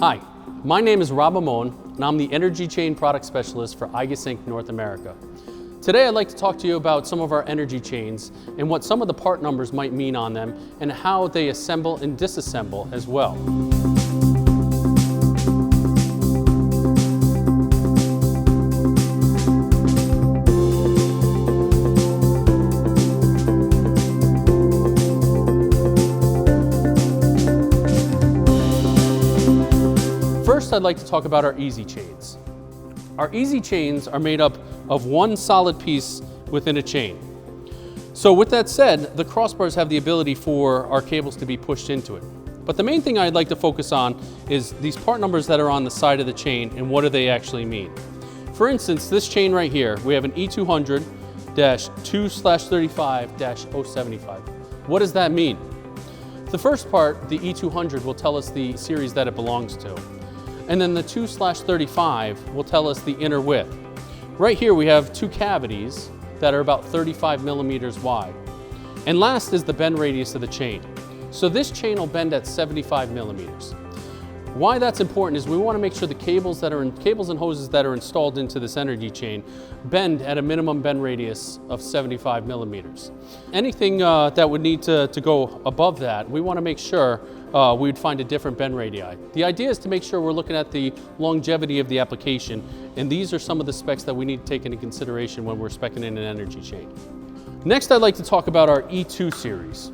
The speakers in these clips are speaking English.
Hi, my name is Rob Amon, and I'm the Energy Chain Product Specialist for igus Inc. North America. Today I'd like to talk to you about some of our energy chains and what some of the part numbers might mean on them and how they assemble and disassemble as well. First, I'd like to talk about our easy chains. Our easy chains are made up of one solid piece within a chain. So with that said, the crossbars have the ability for our cables to be pushed into it. But the main thing I'd like to focus on is these part numbers that are on the side of the chain and what do they actually mean. For instance, this chain right here, we have an E200-2/35-075. What does that mean? The first part, the E200, will tell us the series that it belongs to. And then the 2/35 will tell us the inner width. Right here we have two cavities that are about 35 millimeters wide. And last is the bend radius of the chain. So this chain will bend at 75 millimeters. Why that's important is we want to make sure the cables and hoses that are installed into this energy chain bend at a minimum bend radius of 75 millimeters. Anything that would need to go above that, we want to make sure we'd find a different bend radii. The idea is to make sure we're looking at the longevity of the application, and these are some of the specs that we need to take into consideration when we're speccing in an energy chain. Next, I'd like to talk about our E2 series.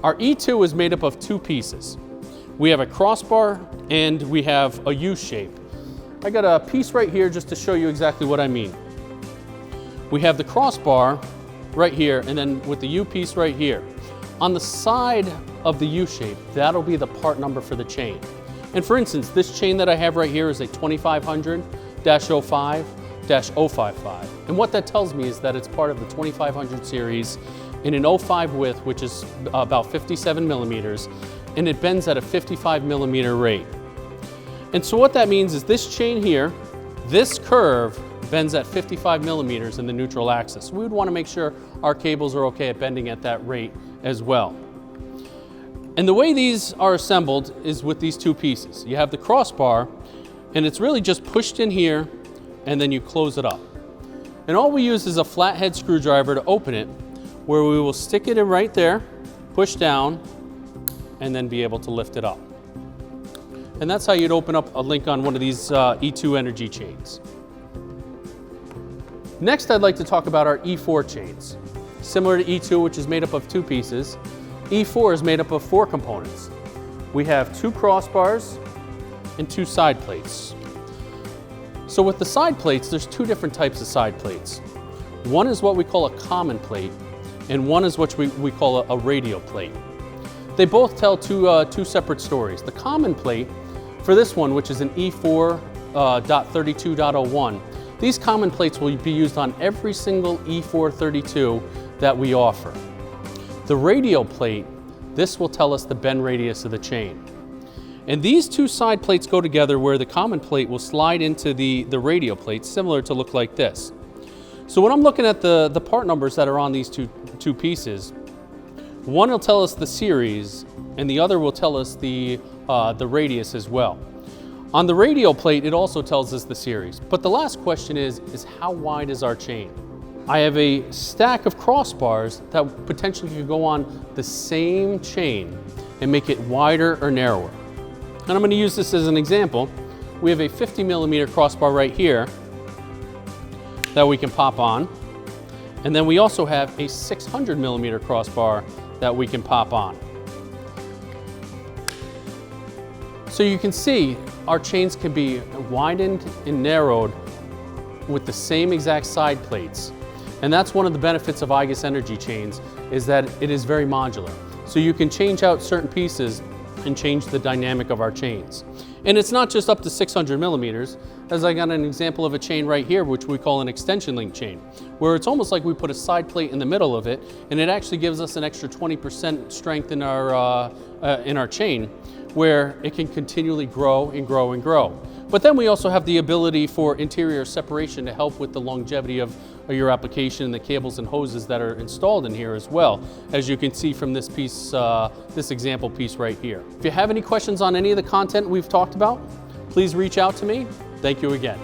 Our E2 is made up of two pieces. We have a crossbar and we have a U shape. I got a piece right here just to show you exactly what I mean. We have the crossbar right here and then with the U piece right here. On the side of the U shape, that'll be the part number for the chain. And for instance, this chain that I have right here is a 2500-05-055. And what that tells me is that it's part of the 2500 series in an 05 width, which is about 57 millimeters, and it bends at a 55 millimeter rate. And so what that means is this chain here, this curve bends at 55 millimeters in the neutral axis. We would want to make sure our cables are okay at bending at that rate as well. And the way these are assembled is with these two pieces. You have the crossbar, and it's really just pushed in here, and then you close it up. And all we use is a flathead screwdriver to open it, where we will stick it in right there, push down, and then be able to lift it up. And that's how you'd open up a link on one of these E2 energy chains. Next, I'd like to talk about our E4 chains. Similar to E2, which is made up of two pieces, E4 is made up of four components. We have two crossbars and two side plates. So with the side plates, there's two different types of side plates. One is what we call a common plate, and one is what we call a radial plate. They both tell two separate stories. The common plate, for this one, which is an E4.32.01, these common plates will be used on every single E432 that we offer. The radial plate, this will tell us the bend radius of the chain. And these two side plates go together where the common plate will slide into the radial plate, similar to look like this. So when I'm looking at the part numbers that are on these two pieces, one will tell us the series, and the other will tell us the radius as well. On the radial plate, it also tells us the series. But the last question is how wide is our chain? I have a stack of crossbars that potentially could go on the same chain and make it wider or narrower. And I'm going to use this as an example. We have a 50 millimeter crossbar right here that we can pop on. And then we also have a 600 millimeter crossbar that we can pop on. So you can see our chains can be widened and narrowed with the same exact side plates. And that's one of the benefits of igus energy chains, is that it is very modular. So you can change out certain pieces and change the dynamic of our chains. And it's not just up to 600 millimeters, as I got an example of a chain right here, which we call an extension link chain, where it's almost like we put a side plate in the middle of it, and it actually gives us an extra 20% strength in our chain, where it can continually grow and grow and grow. But then we also have the ability for interior separation to help with the longevity of of your application and the cables and hoses that are installed in here as well, as you can see from this piece, this example piece right here. If you have any questions on any of the content we've talked about, please reach out to me. Thank you again.